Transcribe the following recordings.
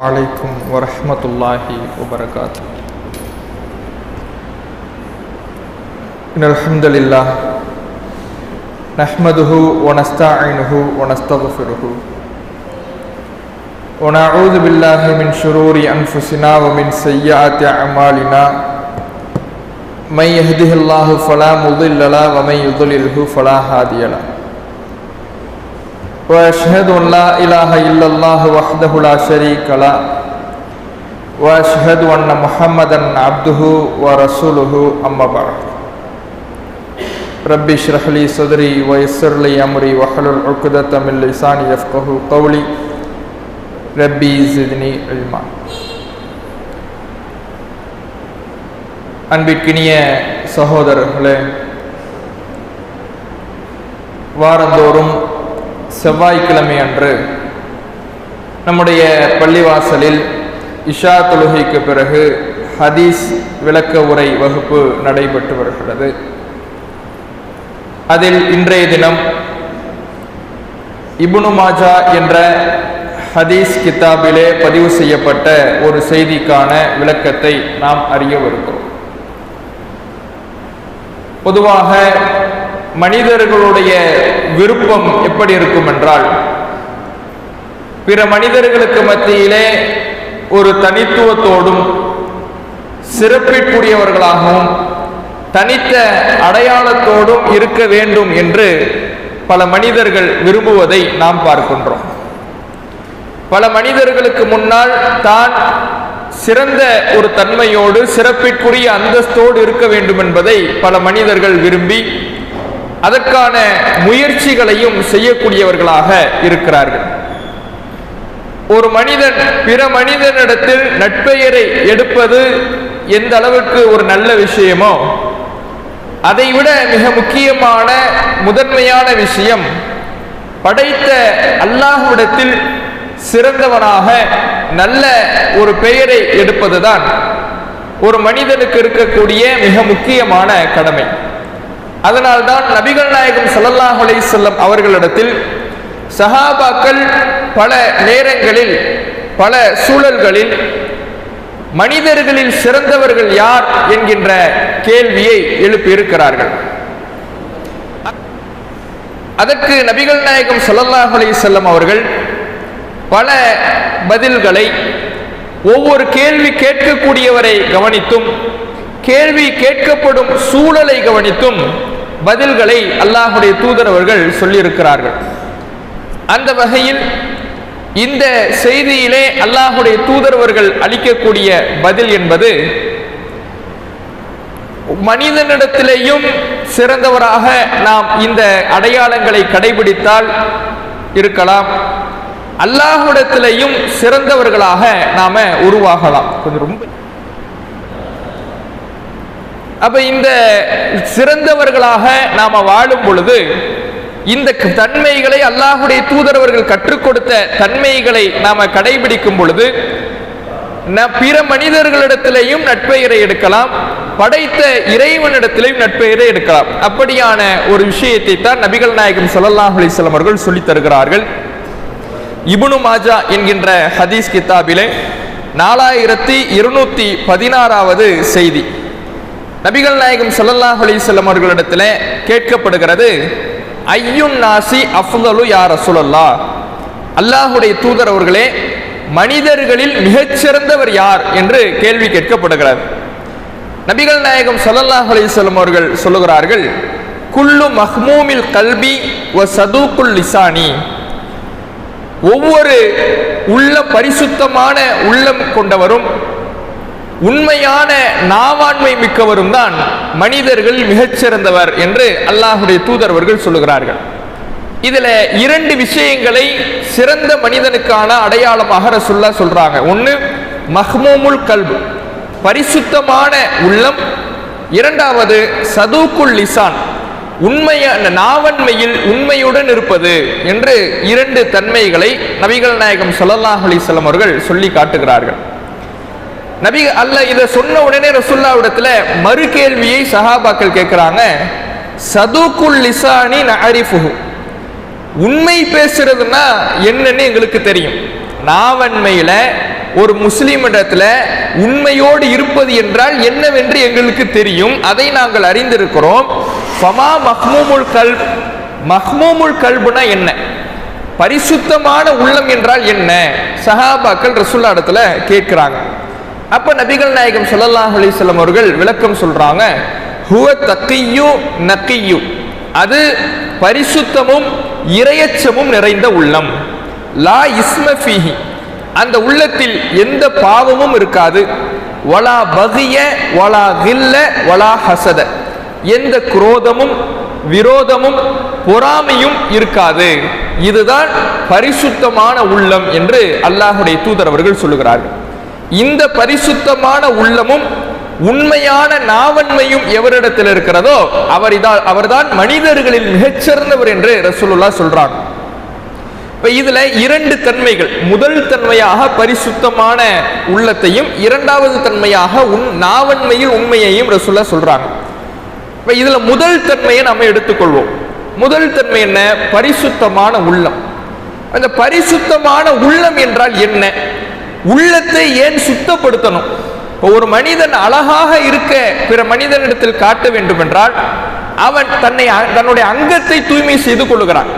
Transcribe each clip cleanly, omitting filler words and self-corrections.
عليكم ورحمة الله وبركاته. إن الحمد لله نحمده ونستعينه ونستغفره ونعوذ بالله من شرور أنفسنا ومن سيئات أعمالنا من يهده الله فلا مضل له ومن يضلله فلا هادي له وأشهد أن لا إله إلا الله وحده لا شريك له وأشهد أن محمدا عبده ورسوله أما بعد ربي اشرح لي صدري ويسر لي أمري واحلل عقدة من لساني يفقهوا قولي ربي زدني علما. அன்பிற்கினிய சகோதரர்களே, வாரந்தோறும் செவ்வாய்க்கிழமை அன்று நம்முடைய பள்ளிவாசலில் இஷா தொழுகைக்கு பிறகு ஹதீஸ் விளக்க உரை வகுப்பு நடைபெற்று வருகிறது. அதில் இன்றைய தினம் இப்னு மாஜா என்ற ஹதீஸ் கிதாபிலே பதிவு செய்யப்பட்ட ஒரு செய்திக்கான விளக்கத்தை நாம் அறியவிருக்கிறோம். பொதுவாக மனிதர்களுடைய விருப்பம் எப்படி இருக்கும் என்றால், பிற மனிதர்களுக்கு மத்தியிலே ஒரு தனித்துவத்தோடும் சிறப்பிற்குரியவர்களாகவும் தனித்த அடையாளத்தோடும் இருக்க வேண்டும் என்று பல மனிதர்கள் விரும்புவதை நாம் பார்க்கின்றோம். பல மனிதர்களுக்கு முன்னால் தான் சிறந்த ஒரு தன்மையோடு சிறப்பிற்குரிய அந்தஸ்தோடு இருக்க வேண்டும் என்பதை பல மனிதர்கள் விரும்பி அதற்கான முயற்சிகளையும் செய்யக்கூடியவர்களாக இருக்கிறார்கள். ஒரு மனிதன் பிற மனிதனிடத்தில் நட்பெயரை எடுப்பது எந்த அளவுக்கு ஒரு நல்ல விஷயமோ, அதைவிட மிக முக்கியமான முதன்மையான விஷயம் படைத்த அல்லாஹ்விடத்தில் சிறந்தவனாக நல்ல ஒரு பெயரை எடுப்பதுதான் ஒரு மனிதனுக்கு இருக்கக்கூடிய மிக முக்கியமான கடமை. அதனால்தான் நபிகள் நாயகம் ஸல்லல்லாஹு அலைஹி வஸல்லம் அவர்களிடத்தில் சஹாபாக்கள் பல நேரங்களில் பல சூழல்களில் மனிதர்களில் சிறந்தவர்கள் யார் என்கின்ற கேள்வியை எழுப்பியிருக்கிறார்கள். அதற்கு நபிகள் நாயகம் ஸல்லல்லாஹு அலைஹி வஸல்லம் அவர்கள் பல பதில்களை ஒவ்வொரு கேள்வி கேட்கக்கூடியவரை கவனித்தும் கேள்வி கேட்கப்படும் சூழலை கவனித்தும் பதில்களை அல்லாஹ்வுடைய தூதர் அவர்கள் சொல்லியிருக்கிறார்கள். அந்த வகையில் இந்த செய்தியிலே அல்லாஹ்வுடைய தூதர் அவர்கள் அளிக்கக்கூடிய பதில் என்பது, மனிதனிடத்திலேயும் சிறந்தவராக நாம் இந்த அடையாளங்களை கடைபிடித்தால் இருக்கலாம், அல்லாஹ்விடத்திலேயும் சிறந்தவர்களாக நாம உருவாகலாம். கொஞ்சம் ரொம்ப அப்ப இந்த சிறந்தவர்களாக நாம வாழும் பொழுது இந்த தன்மைகளை அல்லாஹ்வுடைய தூதரவர்கள் கற்றுக் கொடுத்த தன்மைகளை நாம கடைபிடிக்கும் பொழுது பிற மனிதர்களிடத்திலேயும் நட்பெயரை எடுக்கலாம், படைத்த இறைவனிடத்திலேயும் நட்பெயரை எடுக்கலாம். அப்படியான ஒரு விஷயத்தை தான் நபிகள் நாயகம் ஸல்லல்லாஹு அலைஹி வஸல்லம் அவர்கள் சொல்லித் தருகிறார்கள். இப்னு மாஜா என்கின்ற ஹதீஸ் கிதாபிலே 4216வது செய்தி. நபிகள் நாயகம் ஸல்லல்லாஹு அலைஹி வஸல்லம் அவர்களிடத்தில் கேட்கப்படுகிறது, ஐயுன் நாசி அஃதலு யா ரசூலல்லாஹ், அல்லாஹ்வுடைய தூதர் அவர்களே, மனிதர்களில் மிகச்சிறந்தவர் யார் என்று கேள்வி கேட்கப்படுகிறது. நபிகள் நாயகம் ஸல்லல்லாஹு அலைஹி வஸல்லம் அவர்கள் சொல்லுகிறார்கள், குல்லு மஹ்மூமில் கல்பி வ சதூக்குல் லிசானி, ஒவ்வொரு உள்ள பரிசுத்தமான உள்ளம் கொண்டவரும் உண்மையான நாவாண்மை மிக்கவரும் தான் மனிதர்கள் மிகச்சிறந்தவர் என்று அல்லாஹ்வுடைய தூதர் அவர்கள் சொல்லுகிறார்கள். இதுல இரண்டு விஷயங்களை சிறந்த மனிதனுக்கான அடையாளமாக ரசூலுல்லாஹ் சொல்றாங்க. ஒன்று மஹ்மூமுல் கல்ப், பரிசுத்தமான உள்ளம். இரண்டாவது சதூக்குல் லிசான், உண்மையான நாவன்மையில் உண்மையுடன் இருப்பது என்று இரண்டு தன்மைகளை நபிகள் நாயகம் ஸல்லல்லாஹு அலைஹி வஸல்லம் அவர்கள் சொல்லி காட்டுகிறார்கள். நபி இதை சொன்ன உடனே ரசூலுல்லாஹ்விடத்துல மறு கேள்வியை சஹாபாக்கள் கேட்கிறாங்க. சதூக்குல் லிசானி நஅரிஃபுஹு, உண்மை பேசுறதுன்னா என்னன்னு எங்களுக்கு தெரியும், நாவன்மையில ஒரு முஸ்லிமிடத்துல உண்மையோடு இருப்பது என்றால் என்னவென்று எங்களுக்கு தெரியும், அதை நாங்கள் அறிந்திருக்கிறோம். ஃபமா மஹ்மூமுல் கல்ப், மஹ்மூமுல் கல்புனா என்ன, பரிசுத்தமான உள்ளம் என்றால் என்ன, சஹாபாக்கள் ரசூலுல்லாஹ் இடத்துல கேட்கிறாங்க. அப்ப நபிகள் நாயகம் ஸல்லல்லாஹு அலைஹி வஸல்லம் அவர்கள் விளக்கம் சொல்றாங்க, ஹுவ தக்கியு நக்கியு, அது பரிசுத்தமும் இரையச்சமும் நிறைந்த உள்ளம். லா இஸ்ம ஃபீஹி, அந்த உள்ளத்தில் எந்த பாவமும் இருக்காது. வலா பகிய வலா கில்ல வலா ஹசத, எந்த குரோதமும் விரோதமும் பொறாமையும் இருக்காது. இதுதான் பரிசுத்தமான உள்ளம் என்று அல்லாஹ்வுடைய தூதர் அவர்கள் சொல்லுகிறார்கள். இந்த பரிசுத்தமான உள்ளமும் உண்மையான நாவன்மையும் எவரிடத்தில் இருக்கிறதோ அவர்தான் மனிதர்களில் மிகச்சிறந்தவர் என்று ரசூலுல்லாஹ் சொல்றாங்க. இப்ப இதுல இரண்டு தன்மைகள், முதல் தன்மையாக பரிசுத்தமான உள்ளத்தையும் இரண்டாவது தன்மையாக நாவன்மையில் உண்மையையும் ரசூலுல்லாஹ் சொல்றாங்க. இப்ப இதுல முதல் தன்மையை நம்ம எடுத்துக்கொள்வோம். முதல் தன்மை என்ன, பரிசுத்தமான உள்ளம். அந்த பரிசுத்தமான உள்ளம் என்றால் என்ன, உள்ளத்தை ஏன் சுத்தப்படுத்தணும்? ஒரு மனிதன் அழகாக இருக்க பிற மனிதனிடத்தில் காட்ட வேண்டும் என்றால் அவன் தன்னுடைய அங்கத்தை தூய்மை செய்து கொள்கிறான்.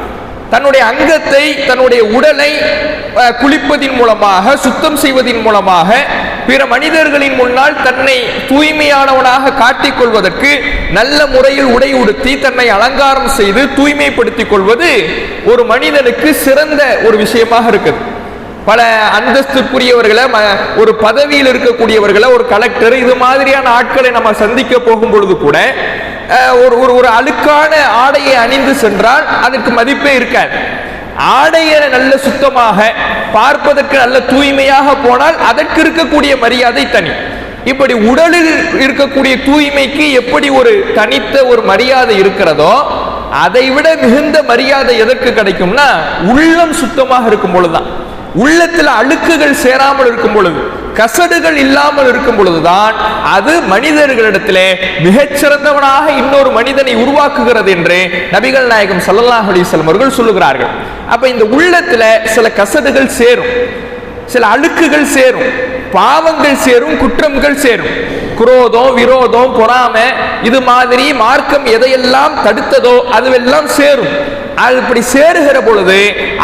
தன்னுடைய அங்கத்தை, தன்னுடைய உடலை குளிப்பதின் மூலமாக, சுத்தம் செய்வதின் மூலமாக பிற மனிதர்களின் முன்னால் தன்னை தூய்மையானவனாக காட்டிக் கொள்வதற்கு நல்ல முறையில் உடை உடுத்தி தன்னை அலங்காரம் செய்து தூய்மைப்படுத்திக் கொள்வது ஒரு மனிதனுக்கு சிறந்த ஒரு விஷயமாக இருக்குது. பல அந்தஸ்துக்குரியவர்களை, ஒரு பதவியில் இருக்கக்கூடியவர்களை, ஒரு கலெக்டர், இது மாதிரியான ஆட்களை நம்ம சந்திக்க போகும் பொழுது கூட ஒரு அழுக்கான ஆடையை அணிந்து சென்றால் அதுக்கு மதிப்பே இருக்காது. ஆடையை நல்ல சுத்தமாக, பார்ப்பதற்கு நல்ல தூய்மையாக போனால் அதற்கு இருக்கக்கூடிய மரியாதை தனி. இப்படி உடலில் இருக்கக்கூடிய தூய்மைக்கு எப்படி ஒரு தனித்த ஒரு மரியாதை இருக்கிறதோ அதை விட மிகுந்த மரியாதை எதற்கு கிடைக்கும்னா உள்ளம் சுத்தமாக இருக்கும் பொழுதுதான். உள்ளத்தில் அழுக்குகள் சேராமல் இருக்கும் பொழுது, கசடுகள் இல்லாமல் இருக்கும் பொழுதுதான் அது மனிதர்களிடத்திலே மிகச்சிறந்தவனாக இன்னொரு மனிதனை உருவாக்குகிறது என்று நபிகள் நாயகம் ஸல்லல்லாஹு அலைஹி வஸல்லம் அவர்கள் சொல்லுகிறார்கள். அப்ப இந்த உள்ளத்துல சில கசடுகள் சேரும், சில அழுக்குகள் சேரும், பாவங்கள் சேரும், குற்றங்கள் சேரும். குரோதம், விரோதம், பொறாமை, இது மாதிரி மார்க்கம் எதையெல்லாம் தடுத்ததோ அதுவெல்லாம் சேரும். அது இப்படி சேருகிற பொழுது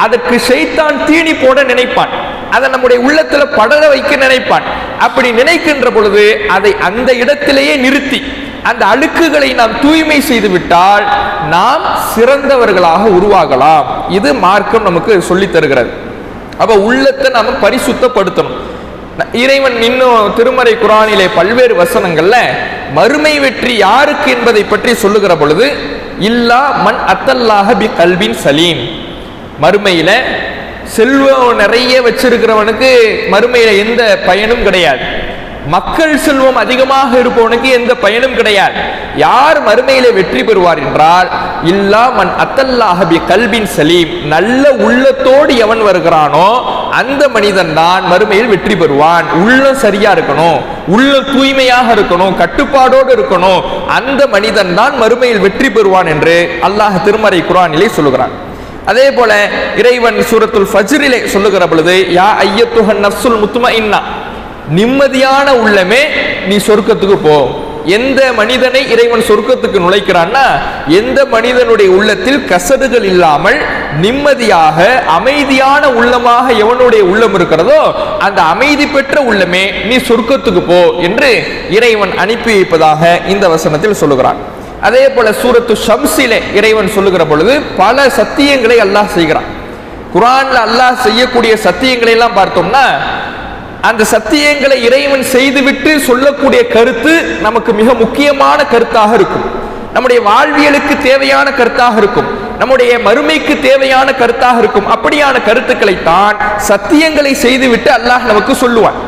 அதற்கு ஷைத்தான் தீனி போட நினைப்பான், அதை நம்முடைய உள்ளத்துல படர வைக்க நினைப்பான். அப்படி நினைக்கின்ற பொழுது அதை அந்த இடத்திலேயே நிறுத்தி அந்த அழுக்குகளை நாம் தூய்மை செய்து விட்டால் நாம் சிறந்தவர்களாக உருவாகலாம். இது மார்க்கம் நமக்கு சொல்லி தருகிறது. அப்ப உள்ளத்தை நாம பரிசுத்தப்படுத்தணும். இறைவன் இன்னும் திருமறை குர்ஆனிலே பல்வேறு வசனங்கள்ல மறுமை வெற்றி யாருக்கு என்பதை பற்றி சொல்லுகிற பொழுது, இல்லா மன் அத்தல்லாஹ பி கல்பின் சலீம், மறுமையில செல்வம் நிறைய வச்சிருக்கிறவனுக்கு மறுமையில எந்த பயனும் கிடையாது. மக்கள் செல்வம் அதிகமாக இருப்பவனுக்கு எந்த பயனும் கிடையாது. யார் மறுமையில வெற்றி பெறுவார் என்றால் இல்லா மன் அத்தல்லாஹ பி கல்பின் சலீம், நல்ல உள்ளத்தோடு எவன் வருகிறானோ அந்த மனிதன் தான் மறுமையில் வெற்றி பெறுவான். உள்ளம் சரியா இருக்கணும், உள்ள தூய்மையாக இருக்கணும், கட்டுப்பாடோடு இருக்கணும், அந்த மனிதன் தான் மறுமையில் வெற்றி பெறுவான் என்று அல்லாஹ் திருமறை குர்ஆனிலே சொல்லுகிறான். அதே போல இறைவன் சூரத்துல் ஃபஜ்ரிலே சொல்லுகிற பொழுது, யா அய்யத்துஹன் நஃப்ஸுல் முத்மஇன்னா, நிம்மதியான உள்ளமே நீ சொர்க்கத்துக்கு போ. எந்த மனிதனை இறைவன் சொர்க்கத்துக்கு நுழைக்கிறான்னா, எந்த மனிதனுடைய உள்ளத்தில் கசடுகள் இல்லாமல் நிம்மதியாக அமைதியான உள்ளமாக எவனுடைய உள்ளம் இருக்கிறதோ அந்த அமைதி பெற்ற உள்ளமே நீ சொர்க்கத்துக்கு போ என்று இறைவன் அனுப்பி வைப்பதாக இந்த வசனத்தில் சொல்லுகிறான். அதே போல சூரத்து ஷம்ஸிலே இறைவன் சொல்லுகிற பொழுது பல சத்தியங்களை அல்லாஹ் செய்கிறான். குர்ஆன்ல அல்லாஹ் செய்யக்கூடிய சத்தியங்களை எல்லாம் பார்த்தோம்னா அந்த சத்தியங்களை இறைவன் செய்துவிட்டு சொல்லக்கூடிய கருத்து நமக்கு மிக முக்கியமான கருத்தாக இருக்கும், நம்முடைய வாழ்வியலுக்கு தேவையான கருத்தாக இருக்கும், நம்முடைய மறுமைக்கு தேவையான கருத்தாக இருக்கும். அப்படியான கருத்துக்களை தான் சத்தியங்களை செய்துவிட்டு அல்லாஹ் நமக்கு சொல்லுவான்.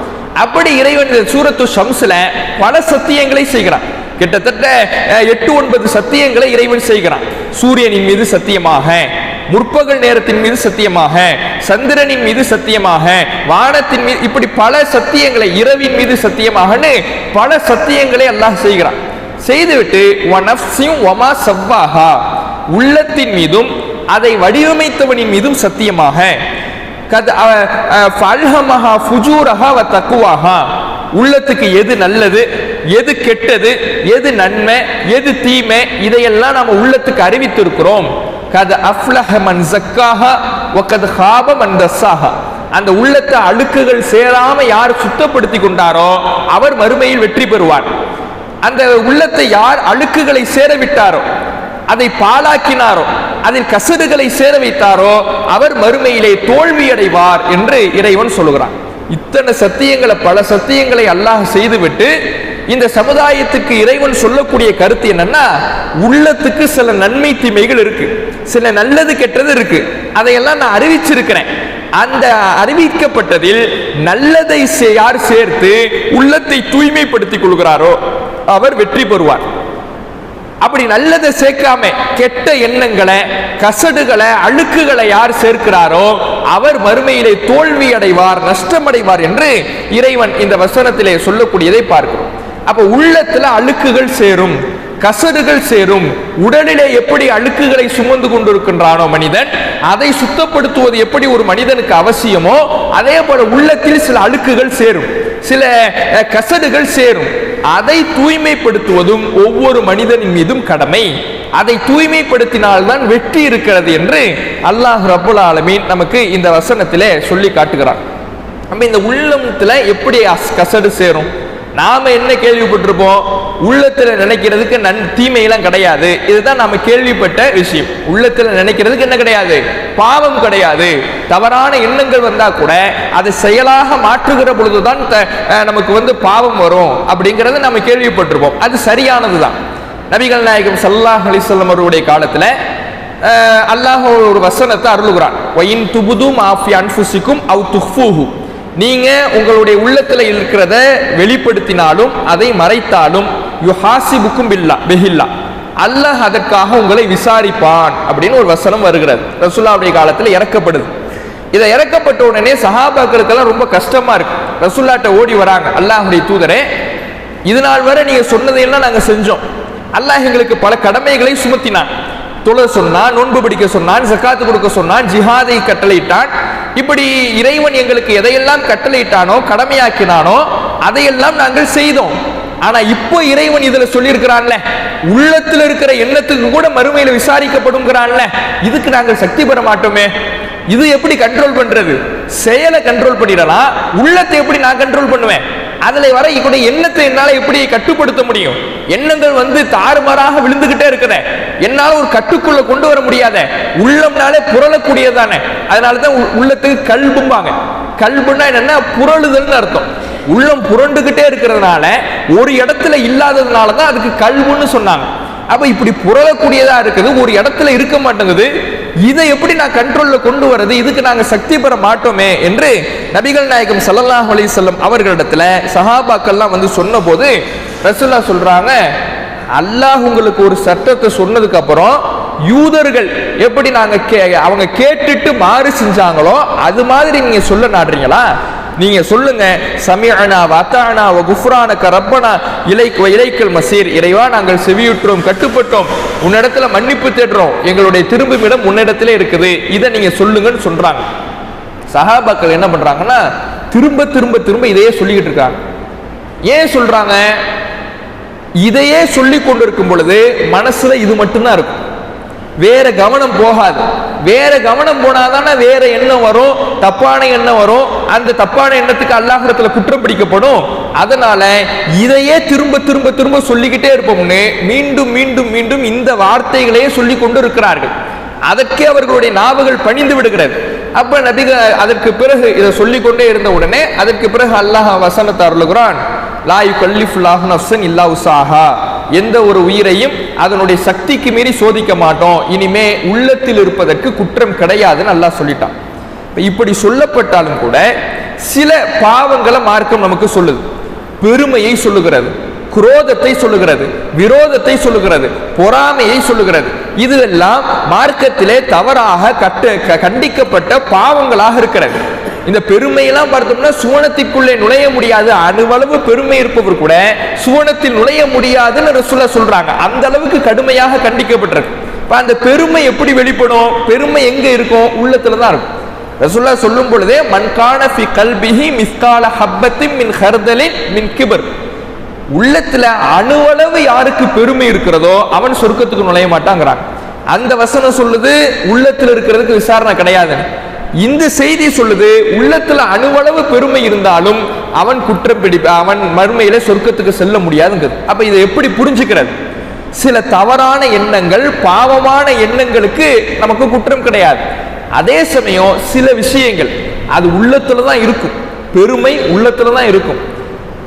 அப்படி இறைவன் சூரத்து ஷம்ஸ்ல பல சத்தியங்களை செய்கிறான். கிட்டத்தட்ட 8-9 சத்தியங்களை இறைவன் செய்கிறான். சூரியனின் மீது சத்தியமாக, முற்பகல் நேரத்தின் மீது சத்தியமாக, சந்திரனின் மீது சத்தியமாக, வானத்தின் மீது, இப்படி பல சத்தியங்களை, இரவின் மீது சத்தியமாகன்னு பல சத்தியங்களை அல்லாஹ் செய்கிறான். செய்துவிட்டு வனஃப்ஸின் வமா சவ்வாஹா, உள்ளத்தின் மீதும் அதை வடிவமைத்தவனின் மீதும் சத்தியமாக, உள்ளத்துக்கு எது நல்லது, எது கெட்டது, எது நன்மை, எது தீமை, இதையெல்லாம் நாம உள்ளத்துக்கு அறிவித்திருக்கிறோம். அந்த உள்ளத்தை அழுக்குகள் சேராம யார் சுத்தப்படுத்தி கொண்டாரோ அவர் மறுமையில் வெற்றி பெறுவார். அந்த உள்ளத்தை யார் அழுக்குகளை சேர விட்டாரோ, அதை பாழாக்கினாரோ, அதில் கசடுகளை சேர வைத்தாரோ அவர் மறுமையிலே தோல்வி அடைவார் என்று இறைவன் சொல்லுகிறான். இத்தனை சத்தியங்களை, பல சத்தியங்களை அல்லாஹ் செய்துவிட்டு இந்த சமுதாயத்துக்கு இறைவன் சொல்லக்கூடிய கருத்து என்னன்னா, உள்ளத்துக்கு சில நன்மை தீமைகள் இருக்கு, சில நல்லது கெட்டது இருக்கு, அதையெல்லாம் நான் அறிவிச்சிருக்கிறேன். அந்த அறிவிக்கப்பட்டதில் நல்லதை யார் சேர்த்து உள்ளத்தை தூய்மைப்படுத்திக் கொள்கிறாரோ அவர் வெற்றி பெறுவார். அப்படி நல்லதை சேர்க்காம கெட்ட எண்ணங்களை, கசடுகளை, அழுக்குகளை யார் சேர்க்கிறாரோ அவர் மறுமையிலே தோல்வி அடைவார், நஷ்டமடைவார் என்று இறைவன் இந்த வசனத்திலே சொல்லக்கூடியதை பார்க்கிறோம். அப்ப உள்ளத்துல அழுக்குகள் சேரும், கசடுகள் சேரும். உடலிலே எப்படி அழுக்குகளை சுமந்து கொண்டிருக்கின்றானோ மனிதன், அதை சுத்தப்படுத்துவது எப்படி ஒரு மனிதனுக்கு அவசியமோ அதே போல உள்ளத்தில் சில அழுக்குகள் சேரும், சில கசடுகள் சேரும். அதை தூய்மைப்படுத்துவதும் ஒவ்வொரு மனிதனின் மீதும் கடமை. அதை தூய்மைப்படுத்தினால்தான் வெற்றி இருக்கிறது என்று அல்லாஹ் ரப்புல் ஆலமீன் நமக்கு இந்த வசனத்திலே சொல்லி காட்டுகிறார். நம்ம இந்த உள்ளத்துல எப்படி கசடு சேரும்? நாம என்ன கேள்விப்பட்டிருப்போம்? உள்ளத்துல நினைக்கிறதுக்கு தீமையெல்லாம் கிடையாது. இதுதான் நாம கேள்விப்பட்ட விஷயம். உள்ளத்துல நினைக்கிறதுக்கு என்ன கிடையாது? பாவம் கிடையாது. தவறான எண்ணங்கள் வந்தா கூட அதை செயலாக மாற்றுகிற பொழுதுதான் நமக்கு பாவம் வரும் அப்படிங்கறத நம்ம கேள்விப்பட்டிருப்போம். அது சரியானதுதான். நபிகள் நாயகம் ஸல்லல்லாஹு அலைஹி வஸல்லம் அவருடைய காலத்துல அல்லாஹ் ஒரு வசனத்தை அருளுகிறான். வயின் துபுது மாஃபி அன்ஃபுசிக்கும் அவ் துஃபூஹு, நீங்க உங்களுடைய உள்ளத்துல இருக்கிறத வெளிப்படுத்தினாலும் அதை மறைத்தாலும் யுஹாசிபுக்கும் பில்லா, அல்லாஹ் அதற்காக உங்களை விசாரிப்பான் அப்படின்னு ஒரு வசனம் வருகிறது. ரசூலுல்லாஹ்வுடைய காலத்துல இறக்கப்படுது. இதை இறக்கப்பட்ட உடனே சஹாபாக்களுக்கெல்லாம் ரொம்ப கஷ்டமா இருக்கு. ரசூலுல்லாஹ்ட்ட ஓடி வராங்க, அல்லாஹ்வுடைய தூதரே, இது நாள் வரை நீங்க சொன்னதையெல்லாம் நாங்க செஞ்சோம். அல்லாஹ் எங்களுக்கு பல கடமைகளை சுமத்தினான். தொழ சொன்னான், நோன்பு பிடிக்க சொன்னான், ஜகாத்து கொடுக்க சொன்னான், ஜிஹாதை கட்டளையிட்டான். இப்படி இறைவன் எங்களுக்கு எதையெல்லாம் கட்டளையிட்டானோ, கடமையாக்கினானோ அதையெல்லாம் நாங்கள் செய்தோம். ஆனா இப்போ இறைவன் இதுல சொல்லி இருக்கிறான்ல, உள்ளத்துல இருக்கிற எண்ணத்துக்கு கூட மறுமையில விசாரிக்கப்படும்ங்கிறான்ல, இதுக்கு நாங்கள் சக்தி பெற மாட்டோமே. இது எப்படி கண்ட்ரோல் பண்றது? செயலை கண்ட்ரோல் பண்ணிடலாம், உள்ளத்தை எப்படி நான் கண்ட்ரோல் பண்ணுவேன்? அதுல வர கூட எண்ணத்தை என்னால எப்படி கட்டுப்படுத்த முடியும்? எண்ணங்கள் தாறுமாறாக விழுந்துகிட்டே இருக்குத, என்னால ஒரு கட்டுக்குள்ள கொண்டு வர முடியாத. உள்ளம்னாலே புரளக்கூடியதானே. அதனாலதான் உள்ளத்துக்கு கல்பும்பாங்க. கல்புன்னா என்னன்னா புரளுதல்னு அர்த்தம். உள்ளம் புரண்டுகிட்டே இருக்கிறதுனால, ஒரு இடத்துல இல்லாததுனாலதான் அதுக்கு கல்புன்னு சொன்னாங்க. அப்ப இப்படி புரளக்கூடியதா இருக்குது, ஒரு இடத்துல இருக்க மாட்டேங்குது. இதை எப்படி நான் கண்ட்ரோல்ல கொண்டு வரது? இதுக்கு நாங்க சக்தி பெற மாட்டோமே என்று நபிகள் நாயகம் ஸல்லல்லாஹு அலைஹி வஸல்லம் அவர்களிடத்துல சஹாபாக்கள்லாம் சொன்ன போது ரசூலுல்லாஹ் சொல்றாங்க, அல்லாஹ் உங்களுக்கு ஒரு சட்டத்தை சொன்னதுக்கு அப்புறம் யூதர்கள் எப்படி அவங்க கேட்டுட்டு மாறு செஞ்சாங்களோ அது மாதிரி நீங்க சொல்ல நாடுறீங்களா? நீங்க சொல்லுங்க, சமிஅனா வ அத்தானா வ குஃப்ரானக ரப்பனா இலைக்கல் மசீர், இறைவா நாங்கள் செவியுற்றோம், கட்டுப்பட்டோம், உன்னிடத்துல மன்னிப்பு தேடுறோம், எங்களுடைய திரும்புமிடம் உன்னிடத்திலே இருக்குது, இதை நீங்க சொல்லுங்கன்னு சொல்றாங்க. சஹாபாக்கள் என்ன பண்றாங்கன்னா திரும்ப திரும்ப திரும்ப இதையே சொல்லிக்கிட்டு இருக்காங்க. ஏன் சொல்றாங்க? இதையே சொல்லி கொண்டு இருக்கும் பொழுது மனசுல இது மட்டும்தான் இருக்கும், வேற கவனம் போகாது. வேற கவனம் போனாதானே வேற எண்ணம் வரும், தப்பான எண்ணம் வரும். அந்த தப்பான எண்ணத்துக்கு அல்லாஹ்விடத்துல குற்றம் பிடிக்கப்படும். அதனால இதையே திரும்ப திரும்ப திரும்ப சொல்லிக்கிட்டே இருப்போம்னு மீண்டும் மீண்டும் மீண்டும் இந்த வார்த்தைகளையே சொல்லி கொண்டு இருக்கிறார்கள். அதற்கே அவர்களுடைய நாவுகள் பணிந்து விடுகிறது. அப்ப நபிகள் அதற்கு பிறகு இதை சொல்லிக் கொண்டே இருந்த உடனே அதற்கு பிறகு அல்லாஹ் வசனத்தை அருளுகிறான், லா யுகல்லிஃபுல்லாஹு நஃப்ஸன் இல்லா உஸாஹா, எந்த ஒரு உயிரையும் அதனுடைய சக்திக்கு மீறி சோதிக்க மாட்டோம், இனிமே உள்ளத்தில் இருப்பதற்கு குற்றம் கிடையாதுன்னு அல்லாஹ் சொல்லிட்டான். இப்படி சொல்லப்பட்டாலும் கூட சில பாவங்களை மார்க்கம் நமக்கு சொல்லுது. பெருமையை சொல்லுகிறது, குரோதத்தை சொல்லுகிறது, விரோதத்தை சொல்லுகிறது, பொறாமையை சொல்லுகிறது. இதுவெல்லாம் மார்க்கத்திலே தவறாக கண்டிக்கப்பட்ட பாவங்களாக இருக்கிறது. இந்த பெருமையெல்லாம் பார்த்தோம்னா சுவனத்திற்குள்ளே நுழைய முடியாது, அணுவளவு பெருமை இருப்பவர் கூட சுவனத்தில் நுழைய முடியாதுன்னு ரசூலுல்லாஹ் சொல்றாங்க. அந்த அளவுக்கு கடுமையாக கண்டிக்கப்பட்டிருக்கு. அந்த பெருமை எப்படி வெளிப்படும்? பெருமை எங்க இருக்கும்? உள்ளத்துல தான் இருக்கும். ரசூலுல்லாஹ் சொல்லும் பொழுதே மன்கான ஃபி கல்பிஹி மிஸ்கால ஹப்பத்தின் மின் ஹர்தலின் மின் கிபர், உள்ளத்துல அணுவளவு யாருக்கு பெருமை இருக்கிறதோ அவன் சொர்க்கத்துக்கு நுழைய மாட்டாங்கிறாங்க. அந்த வசனம் சொல்லுது உள்ளத்துல இருக்கிறதுக்கு விசாரணை கிடையாது. இந்த செய்தி சொல்லுது உள்ளத்துல அணுவளவு பெருமை இருந்தாலும் அவன் குற்றம் அவன் மறுமையில சொர்க்கத்துக்கு செல்ல முடியாதுங்கிறது. அப்ப இதை எப்படி புரிஞ்சுக்கிறது? சில தவறான எண்ணங்கள், பாவமான எண்ணங்களுக்கு நமக்கு குற்றம் கிடையாது. அதே சமயம் சில விஷயங்கள் அது உள்ளத்துல தான் இருக்கும். பெருமை உள்ளத்துல தான் இருக்கும்,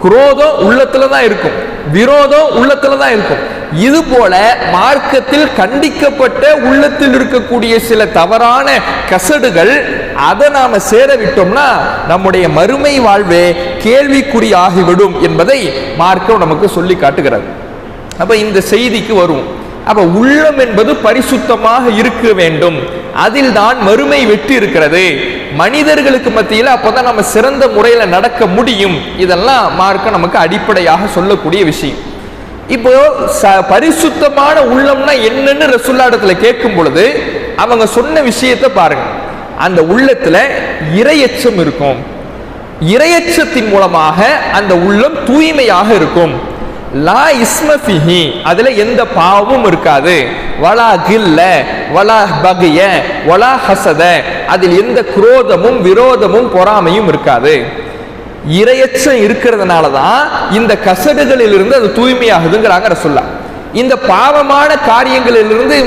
குரோதம் உள்ளத்துல தான் இருக்கும், விரோதம் உள்ளத்துல தான் இருக்கும். இது போல மார்க்கத்தில் கண்டிக்கப்பட்ட உள்ளத்தில் இருக்கக்கூடிய சில தவறான கசடுகள், அதை நாம சேர விட்டோம்னா நம்முடைய மறுமை வாழ்வே கேள்விக்குறி ஆகிவிடும் என்பதை மார்க்கம் நமக்கு சொல்லி காட்டுகிறது. அப்ப இந்த செய்திக்கு வருவோம். அப்ப உள்ளம் என்பது பரிசுத்தமாக இருக்க வேண்டும், அதில் தான் மறுமை வெற்றி இருக்கிறது. மனிதர்களுக்கு மத்தியில் அப்பதான் நம்ம சிறந்த முறையில நடக்க முடியும். இதெல்லாம் மார்க்கம் நமக்கு அடிப்படையாக சொல்லக்கூடிய விஷயம். இப்போ பரிசுத்தமான உள்ளம்னா என்னன்னு ரசூலுல்லாஹ்விடத்துல கேட்கும் பொழுது அவங்க சொன்ன விஷயத்தை பாருங்க. அந்த உள்ளத்துல இறையச்சம் இருக்கும். இறையச்சத்தின் மூலமாக அந்த உள்ளம் தூய்மையாக இருக்கும். லா இஸ்ம ஃபிஹி, அதுல எந்த பாவமும் இருக்காது. வலா கில்ல வலா பகிய வலா ஹசத, அதில் எந்த குரோதமும் விரோதமும் பொறாமையும் இருக்காது. இறையச்சம் இருக்கிறதுனால தான் இந்த கசடுகளில் இருந்து அது தூய்மையாகுதுங்கிறாங்க ரசூலுல்லாஹ். இந்த பாவமான காரியங்களிலிருந்து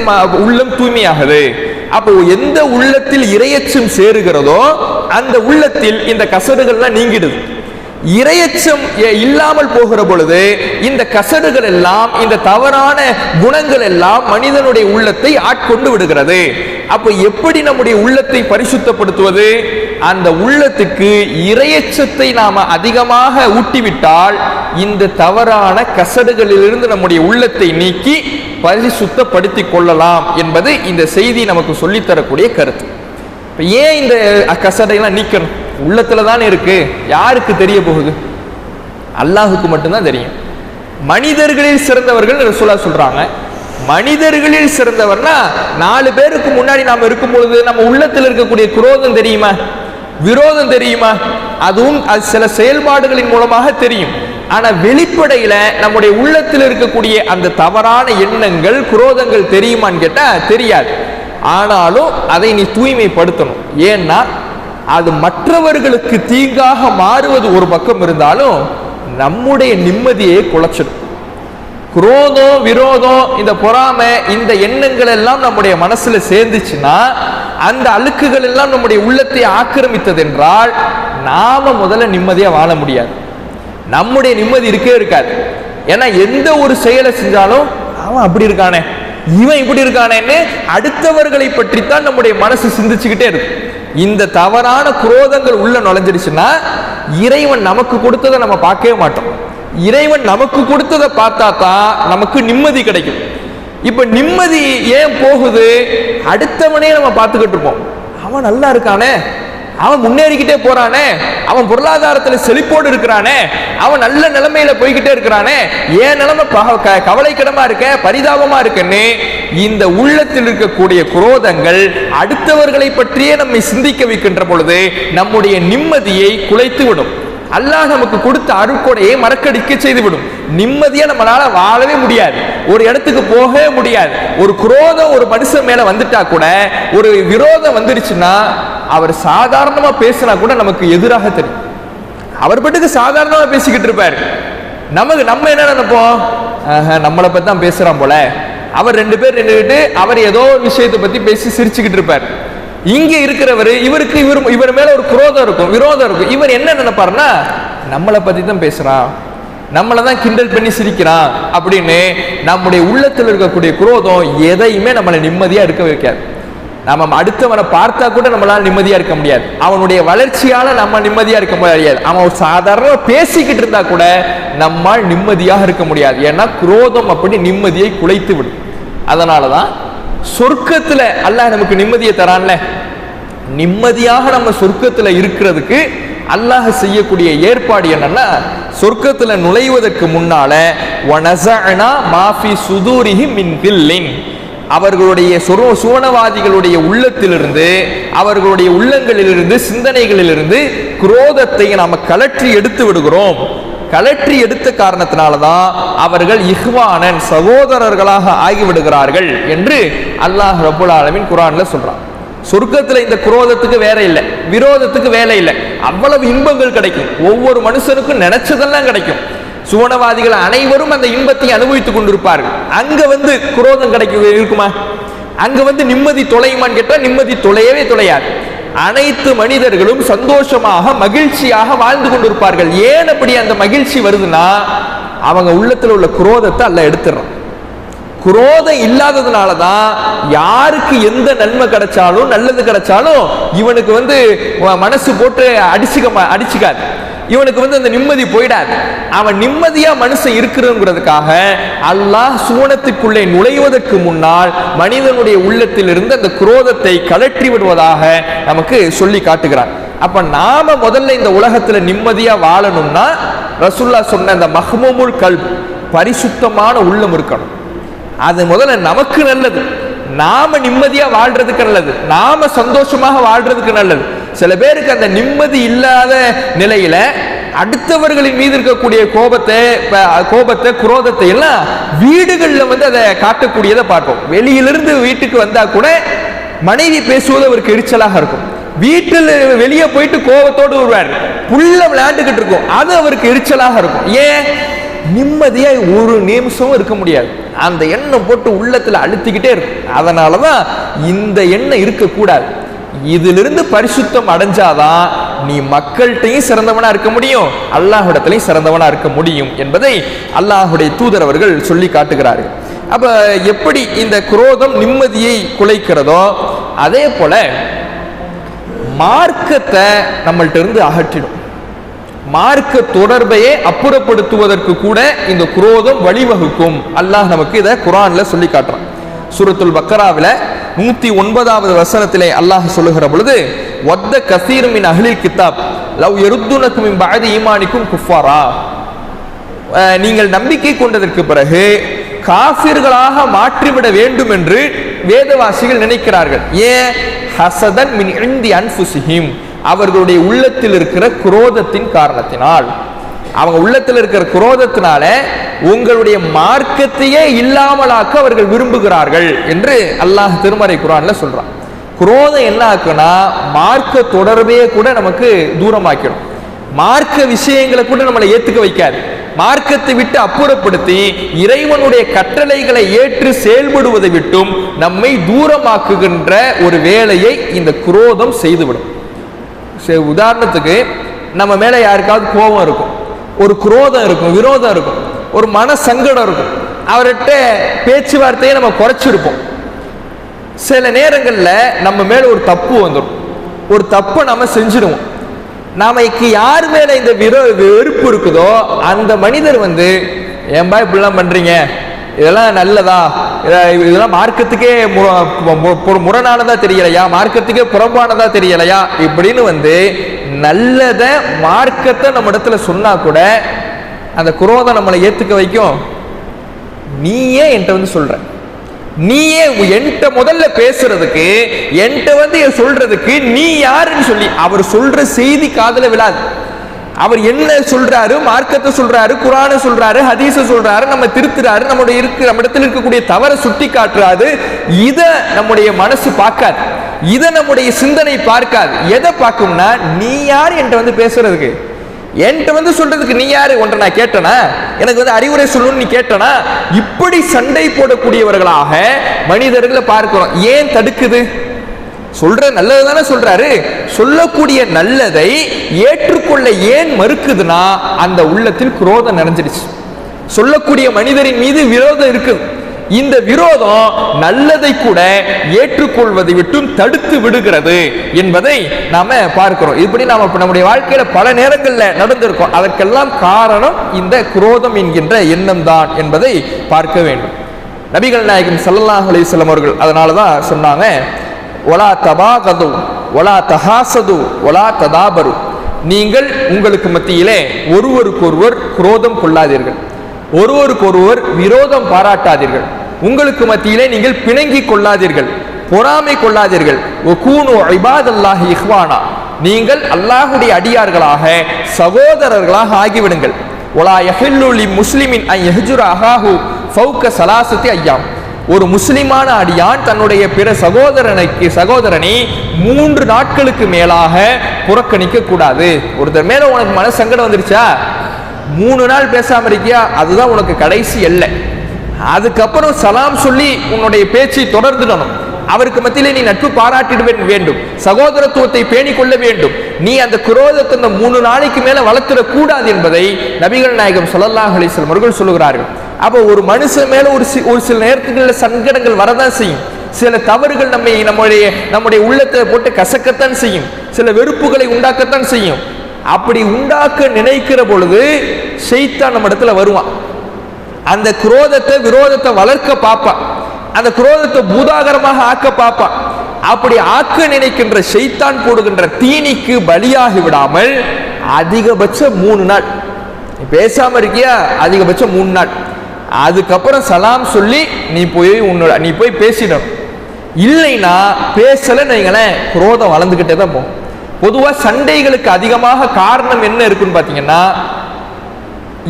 உள்ளம் தூய்மையாகுது. அப்போ எந்த உள்ளத்தில் இறையச்சம் சேருகிறதோ அந்த உள்ளத்தில் இந்த கசடுகள்லாம் நீங்கிடுது. இறையச்சம் இல்லாமல் போகிற பொழுது இந்த கசடுகள் எல்லாம், இந்த தவறான குணங்கள் எல்லாம் மனிதனுடைய உள்ளத்தை ஆட்கொண்டு விடுகிறது. அப்ப எப்படி நம்முடைய உள்ளத்தை பரிசுத்தப்படுத்துவது? அந்த உள்ளத்துக்கு இறையச்சத்தை நாம அதிகமாக ஊட்டிவிட்டால் இந்த தவறான கசடுகளிலிருந்து நம்முடைய உள்ளத்தை நீக்கி பரிசுத்தப்படுத்திக் கொள்ளலாம் என்பது இந்த செய்தி நமக்கு சொல்லித்தரக்கூடிய கருத்து. ஏன் இந்த கசடையெல்லாம் நீக்கணும்? உள்ளத்துல தான் இருக்கு. யாருக்கு தெரிய போகுது? அல்லாஹுக்கு மட்டும்தான் தெரியும். மனிதர்களில் சிறந்தவர்கள் ரசூலுல்லாஹ் சொல்றாங்க. மனிதர்களில் சிறந்தவர்னா 4 பேருக்கு முன்னாடி நாம இருக்கும் பொழுது நம்ம உள்ளத்தில் இருக்கக்கூடிய குரோதம் தெரியுமா, விரோதம் தெரியுமா? அதுவும் அது சில செயல்பாடுகளின் மூலமாக தெரியும். ஆனா வெளிப்படையில நம்முடைய உள்ளத்தில் இருக்கக்கூடிய அந்த தவறான எண்ணங்கள், குரோதங்கள் தெரியுமான்னு கேட்டா தெரியாது. ஆனாலும் அதை நீ தூய்மைப்படுத்தணும். ஏன்னா அது மற்றவர்களுக்கு தீங்காக மாறுவது ஒரு பக்கம் இருந்தாலும் நம்முடைய நிம்மதியை குலைச்சிடும். குரோதம், விரோதம், இந்த பொறாமை, இந்த எண்ணங்கள் எல்லாம் நம்முடைய மனசுல சேர்ந்துச்சுன்னா, அந்த அழுக்குகள் எல்லாம் நம்முடைய உள்ளத்தை ஆக்கிரமித்தது என்றால் நாம முதல்ல நிம்மதியா வாழ முடியாது. நம்முடைய நிம்மதி இருக்கவே இருக்காது. ஏன்னா எந்த ஒரு செயலை செஞ்சாலும் அவன் அப்படி இருக்கானே, இவன் இப்படி இருக்கானேன்னு அடுத்தவர்களை பற்றித்தான் நம்முடைய மனசு சிந்திச்சுக்கிட்டே இருக்கு. இந்த தவறான குரோதங்கள் உள்ள நுழைஞ்சிருச்சுன்னா இறைவன் நமக்கு கொடுத்ததை நம்ம பார்க்கவே மாட்டோம். இறைவன் நமக்கு கொடுத்ததை பார்த்தா தான் நமக்கு நிம்மதி கிடைக்கும். இப்ப நிம்மதி ஏன் போகுது? அடுத்தவனே நம்ம பார்த்துக்கிட்டு இருப்போம். அவன் நல்லா இருக்கானே, அவன் முன்னேறிக்கிட்டே போறானே, அவன் பொருளாதாரத்துல செழிப்போடு இருக்கிறானே, அவன் நல்ல நிலைமையில போய்கிட்டே இருக்கிறானே, ஏன் நிலைமை கவலைக்கிடமா இருக்க, பரிதாபமா இருக்குன்னு இந்த உள்ளத்தில் இருக்கக்கூடிய குரோதங்கள் அடுத்தவர்களை பற்றியே நம்மை சிந்திக்க வைக்கின்ற பொழுது நம்முடைய நிம்மதியை குலைத்து விடும். அல்லாஹ் நமக்கு கொடுத்த அருட்கொடையை மறக்கடிக்க செய்துவிடும். நிம்மதியா நம்மளால வாழவே முடியாது, ஒரு இடத்துக்கு போகவே முடியாது. ஒரு குரோதம் ஒரு மனுஷன் மேல வந்துட்டா கூட, ஒரு விரோதம் வந்துருச்சுன்னா அவர் சாதாரணமா பேசினா கூட நமக்கு எதிராக தெரியும். அவர் பட்டுக்கு சாதாரணமா பேசிக்கிட்டு இருப்பாரு. நம்ம என்ன நினைப்போம்? நம்மளை பத்தி தான் பேசுறான் போல. அவர் 2 பேர் நின்றுகிட்டு அவர் ஏதோ ஒரு விஷயத்தை பத்தி பேசி சிரிச்சுக்கிட்டு இருப்பார். இங்க இருக்கிறவர் இவர் மேல ஒரு குரோதம் இருக்கும், விரோதம் இருக்கும். இவர் என்ன நினைப்பாருன்னா நம்மளை பத்தி தான் பேசுறான், நம்மளை தான் கிண்டல் பண்ணி சிரிக்கிறான் அப்படின்னு நம்முடைய உள்ளத்தில் இருக்கக்கூடிய குரோதம் எதையுமே நம்மளை நிம்மதியா இருக்க வைக்காது. நம்ம அடுத்தவனை பார்த்தா கூட நம்மளால நிம்மதியா இருக்க முடியாது. அவனுடைய வளர்ச்சியால நம்ம நிம்மதியா இருக்க முடியாது. அவன் சாதாரண பேசிக்கிட்டு இருந்தா கூட நம்மால் நிம்மதியாக இருக்க முடியாது. ஏன்னா குரோதம் அப்படி நிம்மதியை குலைத்து விடும். அதனாலதான் சொர்க்கத்துல அல்லாஹ் நமக்கு நிம்மதியை தரான்ல. நிம்மதியாக நம்ம சொர்க்கத்துல இருக்கிறதுக்கு அல்லாஹ் செய்யக்கூடிய ஏற்பாடு என்னன்னா, சொர்க்கத்துல நுழைவதற்கு முன்னால வனஸஅனா மாஃபி சுதூரிஹிம் மின் கில்லின், அவர்களுடைய சுவனவாதிகளுடைய உள்ளத்திலிருந்து, அவர்களுடைய உள்ளங்களிலிருந்து, சிந்தனைகளிலிருந்து குரோதத்தை நாம் கலற்றி எடுத்து விடுகிறோம். கலற்றி எடுத்த காரணத்தினால்தான் அவர்கள் இஹ்வானன் சகோதரர்களாக ஆகிவிடுகிறார்கள் என்று அல்லாஹ் ரப்புல் ஆலமீன் குர்ஆன்ல சொல்றான். சொர்க்கத்தில் இந்த குரோதத்துக்கு வேலை இல்லை, விரோதத்துக்கு வேலை இல்லை. அவ்வளவு இன்பங்கள் கிடைக்கும், ஒவ்வொரு மனுஷனுக்கும் நினைச்சதெல்லாம் கிடைக்கும். சுவனவாதிகள் அனைவரும் அந்த இன்பத்தை அனுபவித்துக் கொண்டிருப்பார்கள். அங்க குரோதம் இருக்குமா? அங்க நிம்மதி தொலையுமான்னு கேட்டா நிம்மதி தொலையவே தொலையாது. அனைத்து மனிதர்களும் சந்தோஷமாக மகிழ்ச்சியாக வாழ்ந்து கொண்டிருப்பார்கள். ஏன் அப்படி அந்த மகிழ்ச்சி வருதுன்னா, அவங்க உள்ளத்துல உள்ள குரோதத்தை அல்லாஹ் எடுத்துறான். குரோதம் இல்லாததுனாலதான் யாருக்கு எந்த நன்மை கிடைச்சாலும் நல்லது கிடைச்சாலும் இவனுக்கு மனசு போட்டு அடிச்சுக்காது, இவனுக்கு அந்த நிம்மதி போயிடாது. அவன் நிம்மதியா மனுஷன் இருக்கிறதுக்காக அல்லாஹ் சுவனத்துக்குள்ளே நுழைவதற்கு முன்னால் மனிதனுடைய உள்ளத்தில் இருந்து அந்த குரோதத்தை கலற்றி விடுவதாக நமக்கு சொல்லி காட்டுகிறான். அப்ப நாம முதல்ல இந்த உலகத்துல நிம்மதியா வாழணும்னா ரசூலுல்லாஹ் சொன்ன அந்த மஹ்மூமுல் கல்ப், பரிசுத்தமான உள்ளம் இருக்கணும். அது முதல்ல நமக்கு நல்லது, நாம நிம்மதியா வாழ்றதுக்கு நல்லது, நாம சந்தோஷமாக வாழ்றதுக்கு நல்லது. சில பேருக்கு அந்த நிம்மதி இல்லாத நிலையில அடுத்தவர்களின் மீது இருக்கக்கூடிய கோபத்தை குரோதத்தை எல்லாம் வீடுகளில் அதை காட்டக்கூடியதை பார்ப்போம். வெளியிலிருந்து வீட்டுக்கு வந்தா கூட மனைவி பேசுவது அவருக்கு எரிச்சலாக இருக்கும். வீட்டில் வெளியே போயிட்டு கோபத்தோடு வருவார், புள்ள விளையாண்டுகிட்டு இருக்கும், அது அவருக்கு எரிச்சலாக இருக்கும். ஏன்? நிம்மதியா ஒரு நிமிஷமும் இருக்க முடியாது, அந்த எண்ணம் போட்டு உள்ளத்துல அழுத்திக்கிட்டே இருக்கும். அதனாலதான் இந்த எண்ணம் இருக்கக்கூடாது. இதிலிருந்து பரிசுத்தம் அடைஞ்சாதான் நீ மக்கள்கிட்டையும் சிறந்தவனா இருக்க முடியும், அல்லாஹ்விடத்திலையும் சிறந்தவனா இருக்க முடியும் என்பதை அல்லாஹுடைய தூதர் அவர்கள் சொல்லி காட்டுகிறார்கள். அப்ப எப்படி இந்த குரோதம் நிம்மதியை குலைக்கிறதோ அதே போல மார்க்கத்தை நம்மள்ட்ட இருந்து அகற்றிடும். மார்க்க தொடர்பையே அப்புறப்படுத்துவதற்கு கூட இந்த குரோதம் வழிவகுக்கும். அல்லாஹ் நமக்கு இதை குர்ஆன்ல சொல்லி காட்டுறான். சூரத்துல் பக்கராவில 109வது வசனத்திலே அல்லாஹ் சொல்லுகிற பொழுது, வத்த கஸீர் மின் அஹ்லில் கிதாப் லவ் யருத்துனகும் மின் பஅதி ஈமானிக்கும் குஃபாரா, நீங்கள் நம்பிக்கை கொண்டதற்கு பிறகு காஃபிர்களாக மாற்றிவிட வேண்டும் என்று வேதவாசிகள் நினைக்கிறார்கள். ஏன்? ஹசதன் மின் இந்தி அன்ஃபுஸிஹிம், அவர்களுடைய உள்ளத்தில் இருக்கிற குரோதத்தின் காரணத்தினால். அவங்க உள்ளத்தில் இருக்கிற குரோதத்தினால உங்களுடைய மார்க்கத்தையே இல்லாமலாக்க அவர்கள் விரும்புகிறார்கள் என்று அல்லாஹ் திருமறை குர்ஆன்ல சொல்றான். குரோதம் என்ன ஆக்குனா மார்க்க தொடர்பையே கூட நமக்கு தூரமாக்கிடும், மார்க்க விஷயங்களை கூட நம்மளை ஏத்துக்க வைக்காது. மார்க்கத்தை விட்டு அப்புறப்படுத்தி இறைவனுடைய கட்டளைகளை ஏற்று செயல்படுவதை விட்டும் நம்மை தூரமாக்குகின்ற ஒரு வேலையை இந்த குரோதம் செய்துவிடும். உதாரணத்துக்கு நம்ம மேல யாருக்காவது கோபம் இருக்கும், ஒரு குரோதம் இருக்கும், விரோதம் இருக்கும், ஒரு மன சங்கடம் இருக்கும், அவர்கிட்ட பேச்சுவார்த்தையை நம்ம குறைச்சிருப்போம். சில நேரங்கள்ல நம்ம மேல ஒரு தப்பு வந்துடும், ஒரு தப்பை நம்ம செஞ்சிடுவோம். நாமைக்கு யார் மேல இந்த வெறுப்பு இருக்குதோ அந்த மனிதர் ஏன்பா இப்படிலாம் பண்றீங்க, இதெல்லாம் நல்லதா, இதெல்லாம் மார்க்கத்துக்கே முரணானதா தெரியலையா, மார்க்கத்துக்கே புறம்பானதா தெரியலையா இப்படின்னு நல்லத மார்க்கத்தை நம்ம இடத்துல சொன்னா கூட அந்த குரோதம் நம்மளை ஏத்துக்க வைக்கும். நீயே என்கிட்ட சொல்ற, நீயே என்கிட்ட முதல்ல பேசுறதுக்கு, என்கிட்ட சொல்றதுக்கு நீ யாருன்னு சொல்லி அவர் சொல்ற செய்தி காதுல விழாது. அவர் என்ன சொல்றாரு, மார்க்கத்தை சொல்றாரு, குர்ஆனை சொல்றாரு, ஹதீஸ சொல்றாரு, நம்ம திருத்துறாரு, நம்ம இடத்துல இருக்கக்கூடிய தவறை சுட்டி காட்டுறாரு. இத நம்முடைய மனசு பார்க்காது, இத நம்முடைய சிந்தனை பார்க்காது. எதை பார்க்கும்னா, நீ யார் என்கிட்ட பேசுறதுக்கு, என்கிட்ட சொல்றதுக்கு நீ யாரு, ஒன்றை நான் கேட்டனா, எனக்கு அறிவுரை சொல்லணும்னு நீ கேட்டனா, இப்படி சண்டை போடக்கூடியவர்களாக மனிதர்களை பார்க்கிறோம். ஏன் தடுக்குது? சொல்ற நல்லது தானே சொல்றாரு, சொல்லக்கூடிய நல்லதை ஏற்றுக்கொள்ள ஏன் மறுக்குதுன்னா அந்த உள்ளத்தில் குரோதம் நிறைஞ்சிடுச்சு. சொல்லக்கூடிய மனிதரின் மீது விரோதம் இருக்குது. இந்த விரோதம் நல்லதை கூட ஏற்றுக்கொள்வதை விட்டும் தடுத்து விடுகிறது என்பதை நாம பார்க்கிறோம். இப்படி நாம நம்முடைய வாழ்க்கையில பல நேரங்களில் நடந்திருக்கோம். அதற்கெல்லாம் காரணம் இந்த குரோதம் என்கின்ற எண்ணம் தான் என்பதை பார்க்க வேண்டும். நபிகள் நாயகம் ஸல்லல்லாஹு அலைஹி வஸல்லம் அவர்கள் அதனாலதான் சொன்னாங்க, ஒலா தபாகது ஒலா தஹாசது ஒலா ததாபரு, நீங்கள் உங்களுக்கு மத்தியிலே ஒருவருக்கொருவர் குரோதம் கொள்ளாதீர்கள், ஒருவருக்கொருவர் விரோதம் பாராட்டாதீர்கள், உங்களுக்கு மத்தியிலே நீங்கள் பிணங்கி கொள்ளாதீர்கள், பொறாமை கொள்ளாதீர்கள். வகூனு இபாதல்லாஹி இஹ்வானா, நீங்கள் அல்லாஹ்வுடைய அடியார்களாக சகோதரர்களாக ஆகிவிடுங்கள். வலா யஹில்லு லி முஸ்லிமின் அன் யஹ்ஜுர அஹாஹு ஃபௌக ஸலாஸத்தி அய்யாம், ஒரு முஸ்லிமான அடியான் தன்னுடைய பிற சகோதரனை 3 நாட்களுக்கு மேலாக புறக்கணிக்க கூடாது. ஒருத்தர் மேல உனக்கு மன சங்கடம் வந்துருச்சா, 3 நாள் பேசாம இருக்கியா, அதுதான் உனக்கு கடைசி எல்லை. அதுக்கப்புறம் சலாம் சொல்லி உன்னுடைய பேச்சை தொடர்ந்துடணும். அவருக்கு மத்தியிலே நீ நட்பு பாராட்டிட வேண்டும், சகோதரத்துவத்தை பேணிக் கொள்ள வேண்டும். நீ அந்த குரோதத்தை 3 நாளைக்கு மேல வளர்த்திடக் கூடாது என்பதை நபிகள் நாயகம் ஸல்லல்லாஹு அலைஹி வஸல்லம் அவர்கள் சொல்லுகிறார்கள். அப்போ ஒரு மனுஷன் மேல ஒரு சில நேரத்துகளில் சங்கடங்கள் வரதான் செய்யும். சில தவறுகள் நம்முடைய உள்ளத்தை போட்டு கசக்கத்தான் செய்யும், சில வெறுப்புகளை உண்டாக்கத்தான் செய்யும். அப்படி உண்டாக்க நினைக்கிற பொழுது ஷைத்தான் நம்ம இடத்துல வருவான். அந்த குரோதத்தை விரோதத்தை வளர்க்க பார்ப்பான், அந்த குரோதத்தை பூதாகரமாக ஆக்க பார்ப்பான். அப்படி ஆக்க நினைக்கின்ற ஷைத்தான் போடுகின்ற தீனிக்கு பலியாகி விடாமல் அதிகபட்சம் 3 நாள் பேசாம இருக்கியா, அதிகபட்சம் 3 நாள். அதுக்கப்புறம் சலாம் சொல்லி நீ போய் பேசிடணும். இல்லைன்னா பேசலன்னு வைங்களேன், குரோதம் வளர்ந்துகிட்டே தான் போகும். பொதுவாக சண்டைகளுக்கு அதிகமாக காரணம் என்ன இருக்குன்னு பார்த்தீங்கன்னா,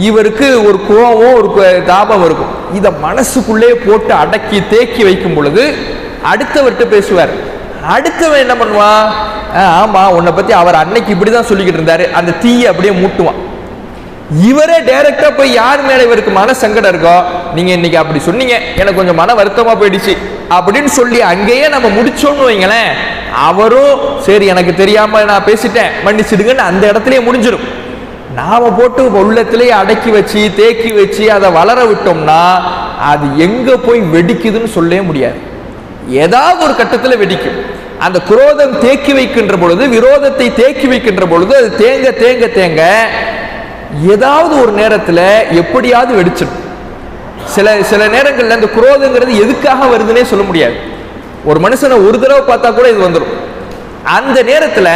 இவருக்கு ஒரு கோபம் ஒரு தாபம் இருக்கும். இதை மனசுக்குள்ளே போட்டு அடக்கி தேக்கி வைக்கும் பொழுது அடுத்தவர்கிட்ட பேசுவார். அடுத்தவன் என்ன பண்ணுவான், ஆமா உன்னை பத்தி அவர் அன்னைக்கு இப்படிதான் சொல்லிக்கிட்டு இருந்தாரு, அந்த தீயை அப்படியே மூட்டுவான். இவரே டைரக்டா போய் யார் மேல இவருக்கு மன சங்கடம் இருக்கோ, நீங்க இன்னைக்கு அப்படி சொன்னீங்க, எனக்கு கொஞ்சம் மன வருத்தமா போயிடுச்சு அப்படின்னு சொல்லி அங்கேயே நம்ம முடிச்சோன்னு வைங்களேன், அவரும் சரி எனக்கு தெரியாம நான் பேசிட்டேன் மன்னிச்சிடுங்கன்னு அந்த இடத்துலயே முடிஞ்சிடும். நாம போட்டு உள்ளத்திலேயே அடக்கி வச்சு தேக்கி வச்சு அதை வளர விட்டோம்னா அது எங்க போய் வெடிக்குதுன்னு சொல்லவே முடியாது. ஏதாவது ஒரு கட்டத்தில் வெடிக்கும். அந்த குரோதம் தேக்கி வைக்கின்ற பொழுது, விரோதத்தை தேக்கி வைக்கின்ற பொழுது அது தேங்க தேங்க தேங்க ஏதாவது ஒரு நேரத்தில் எப்படியாவது வெடிச்சிடும். சில நேரங்களில் அந்த குரோதங்கிறது எதுக்காக வருதுன்னே சொல்ல முடியாது. ஒரு மனுஷனை ஒரு தடவை பார்த்தா கூட இது வந்துடும். அந்த நேரத்தில்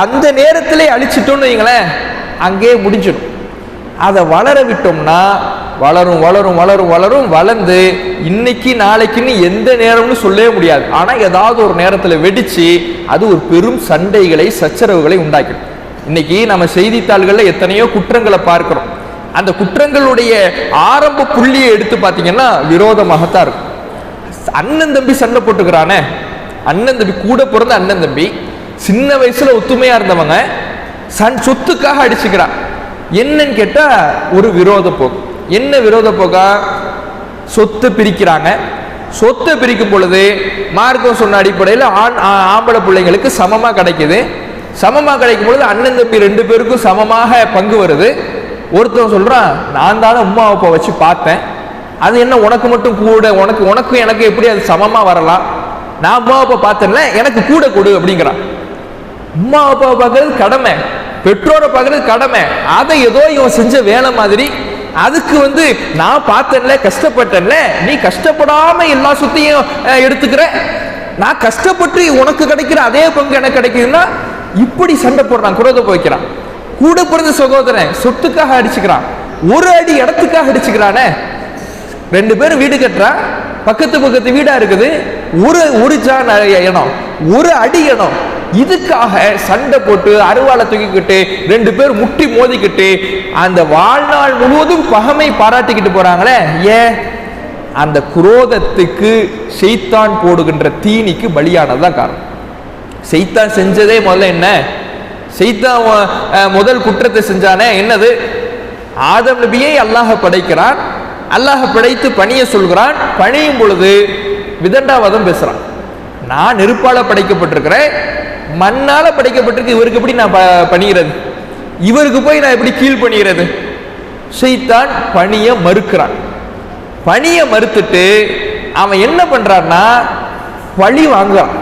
அந்த நேரத்திலே அழிச்சிட்டோம்னு வைங்களேன், அங்கே முடிஞ்சிடும். அதை வளர விட்டோம்னா வளரும் வளரும் வளரும் வளரும் வளர்ந்து இன்னைக்கு நாளைக்குன்னு எந்த நேரம்னு சொல்லவே முடியாது. ஆனால் ஏதாவது ஒரு நேரத்தில் வெடிச்சு அது ஒரு பெரும் சண்டைகளை சச்சரவுகளை உண்டாக்கிடும். இன்னைக்கு நம்ம செய்தித்தாள்களில் எத்தனையோ குற்றங்களை பார்க்கிறோம். அந்த குற்றங்களுடைய ஆரம்ப புள்ளியை எடுத்து பார்த்தீங்கன்னா விரோதமாகத்தான் இருக்கும். அண்ணன் தம்பி சண்டை போட்டுக்கிறானே, அண்ணன் தம்பி கூட பிறந்த அண்ணன் தம்பி சின்ன வயசுல ஒத்துமையா இருந்தவங்க சொத்துக்காக அடிச்சுக்கிறான். என்னன்னு கேட்டா ஒரு விரோத போக்கு. என்ன விரோத போக்கா, சொத்து பிரிக்கிறாங்க. சொத்தை பிரிக்கும் பொழுது மார்க்கம் சொன்ன அடிப்படையில் ஆம்பளை பிள்ளைங்களுக்கு சமமா கிடைக்குது. சமமா கிடைக்கும் பொழுது அண்ணன் தம்பி 2 பேருக்கும் சமமாக பங்கு வருது. ஒருத்தன் சொல்றான், நான் தானே அம்மா அப்பா வச்சு பார்த்தேன், அது என்ன உனக்கு மட்டும் கூட, உனக்கும் எனக்கு எப்படி அது சமமா வரலாம், நான் அம்மா அப்பா பார்த்தேன்ல எனக்கு கூட கொடு அப்படிங்கிறான். அம்மா அப்பா பார்க்கறது கடமை, பெற்றோரை பார்க்கறது கடமை. அதை ஏதோ இவன் செஞ்ச வேலை மாதிரி அதுக்கு நான் பார்த்தேன்ல கஷ்டப்பட்டேன்ல, நீ கஷ்டப்படாம எல்லா சொத்தையும் எடுத்துக்கிற, நான் கஷ்டப்பட்டு உனக்கு கிடைக்கிற அதே பங்கு எனக்கு கிடைக்குதுன்னா இப்படி சண்டை போடுறான், குரோத போய்க்கிறான். கூட பிறந்த சகோதரன் சொத்துக்காக அடிச்சுக்கிறான், ஒரு அடி இடத்துக்காக அடிச்சுக்கிறானே. 2 பேரும் வீடு கட்டுறான், பக்கத்து வீடா இருக்குது, ஒரு ஜான் இடம், ஒரு அடி இடம், இதுக்காக சண்டை போட்டு அருவாளை தூக்கிக்கிட்டு 2 பேர் முட்டி மோதிக்கிட்டு அந்த வாழ்நாள் முழுவதும் பகமை பாராட்டிக்கிட்டு போறாங்களே. ஏன்? அந்த குரோதத்துக்கு ஷைத்தான் போடுகின்ற தீனிக்கு பலியானதுதான் காரணம். ஷைத்தான் செஞ்சதே முதல்ல என்ன, ஷைத்தான் முதல் குற்றத்தை செஞ்சானே என்னது, ஆதம் நபியை அல்லாஹ் படைக்கிறான், அல்லாஹ் படைத்து பணிய சொல்கிறான். பணியும் பொழுது விதண்டாவாதம் பேசுறான். நான் நெருப்பால படைக்கப்பட்டிருக்கிறேன், மண்ணால படைக்கப்பட்டிருக்கு, இவருக்கு எப்படி நான் பணிகிறது, இவருக்கு போய் நான் எப்படி கீழ் பணிகிறது. ஷைத்தான் பணிய மறுக்கிறான். பணிய மறுத்துட்டு அவன் என்ன பண்றான்னா வழி வாங்குறான்.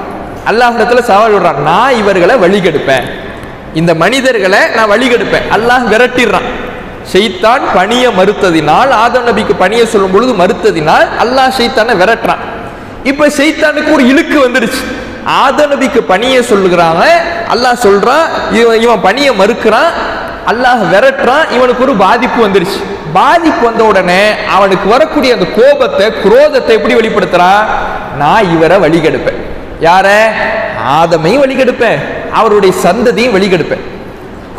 அல்லாஹ்விடத்துல சவால் விடுறான், நான் இவர்களை வழிகெடுப்பேன், இந்த மனிதர்களை நான் வழிகெடுப்பேன். அல்லாஹ் விரட்டிடுறான். ஷைத்தான் பணிய மறுத்ததினால், ஆதம் நபிக்கு பணிய சொல்லும் பொழுது மறுத்ததினால் அல்லாஹ் ஷைத்தானை விரட்டுறான். இப்ப ஷைத்தானுக்கு ஒரு இழுக்கு வந்துருச்சு. ஆதம் நபிக்கு பணிய சொல்லுகிறாங்க, அல்லாஹ் சொல்றான், இவன் பணிய மறுக்கிறான், அல்லாஹ் விரட்டுறான், இவனுக்கு ஒரு பாதிப்பு வந்துருச்சு. பாதிப்பு வந்த உடனே அவனுக்கு வரக்கூடிய அந்த கோபத்தை, குரோதத்தை எப்படி வெளிப்படுத்துறான்? நான் இவரை வழிகெடுப்பேன். யார? ஆதமையும் வழிகெடுப்பேன், அவருடைய சந்ததியும் வழிகெடுப்பேன்.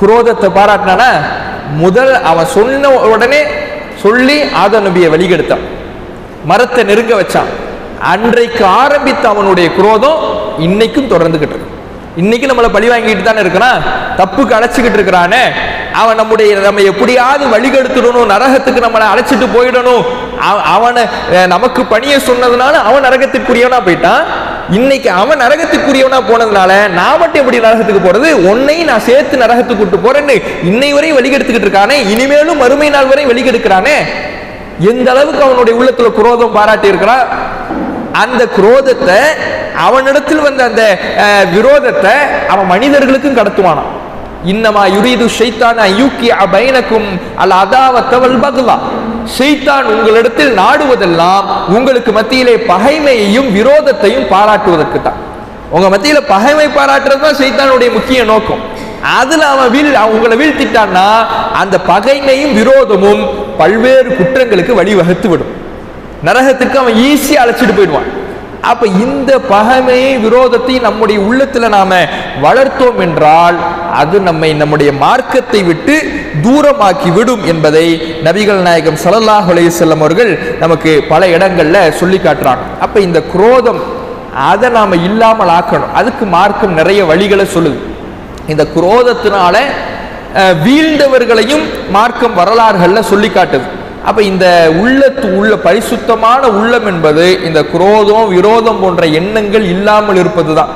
குரோதத்தை பாராட்டினானா முதல் அவன் சொன்ன உடனே சொல்லி ஆதம் நபியை வழிகெடுத்தான், மரத்தை நெருங்க வச்சான். அன்றைக்கு ஆரம்பித்த அவனுடைய குரோதம் இன்னைக்கும் தொடர்ந்துகிட்டு இருக்கு. இன்னைக்கு நம்மளை பழி வாங்கிட்டு தானே இருக்கிறான், தப்புக்கு அழைச்சிக்கிட்டு இருக்கிறானே. அவன் நம்ம எப்படியாவது வழிகெடுத்துடணும், நரகத்துக்கு நம்மளை அழைச்சிட்டு போயிடணும், அவனை நமக்கு பணியை சொன்னதுனால அவன் நரகத்துக்குரியவனா போயிட்டான். இன்னைக்கு அவன் நரகத்துக்குரியவனா போனதுனால நான் மட்டும் எப்படி நரகத்துக்கு போறது? உன்னையும் நான் சேர்த்து நரகத்துக்கு கூட்டு போறேன்னு இன்னை வரையும் வழிகெடுத்துக்கிட்டு இருக்கானே, இனிமேலும் மறுமை நாள் வரை வழிகெடுக்கிறானே. எந்த அளவுக்கு அவனுடைய உள்ளத்துல குரோதம் பாராட்டி இருக்கிறான். அந்த குரோதத்தை, அவனிடத்தில் வந்த அந்த விரோதத்தை அவன் மனிதர்களுக்கும் கடத்துவானான். இன்னமா யுரீது ஷைத்தான் யுக்கி பைனக்கும் அல் அதாவத வல் பக்லா. ஷைத்தான் உங்களிடத்தில் நாடுவதெல்லாம் உங்களுக்கு மத்தியிலே பகைமையையும் விரோதத்தையும் பாராட்டுவதற்கு தான். உங்க மத்தியில பகைமை பாராட்டுறது தான் ஷைத்தானுடைய முக்கிய நோக்கம். அதுல அவன் உங்களை வீழ்த்திட்டான்னா அந்த பகைமையும் விரோதமும் பல்வேறு குற்றங்களுக்கு வழிவகுத்து விடும். நரகத்துக்கு அவன் ஈஸியா அழைச்சிட்டு போயிடுவான். அப்ப இந்த பகைமையை, விரோதத்தை நம்முடைய உள்ளத்துல நாம வளர்த்தோம் என்றால் அது நம்முடைய மார்க்கத்தை விட்டு தூரமாக்கி விடும் என்பதை நபிகள் நாயகம் ஸல்லல்லாஹு அலைஹி வஸல்லம் அவர்கள் நமக்கு பல இடங்கள்ல சொல்லி காட்டுறாங்க. அப்ப இந்த குரோதம் அதை நாம இல்லாமல் ஆக்கணும். அதுக்கு மார்க்கம் நிறைய வழிகளை சொல்லுது. இந்த குரோதத்தினால வீழ்ந்தவர்களையும் மார்க்கம் வரலாறுகள்ல சொல்லி காட்டுது. அப்ப இந்த உள்ள பரிசுத்தமான உள்ளம் என்பது இந்த குரோதம், விரோதம் போன்ற எண்ணங்கள் இல்லாமல் இருப்பதுதான்.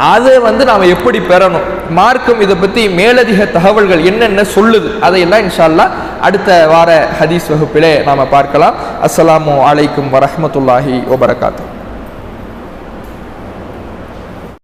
அதை நாம எப்படி பெறணும், மார்க்கம் இதை பத்தி மேலதிக தகவல்கள் என்னென்ன சொல்லுது, அதையெல்லாம் இன்ஷா அல்லாஹ் அடுத்த வார ஹதீஸ் வகுப்பிலே நாம பார்க்கலாம். அஸ்ஸலாமு அலைக்கும் வரஹ்மத்துல்லாஹி வபரகாத்துஹு.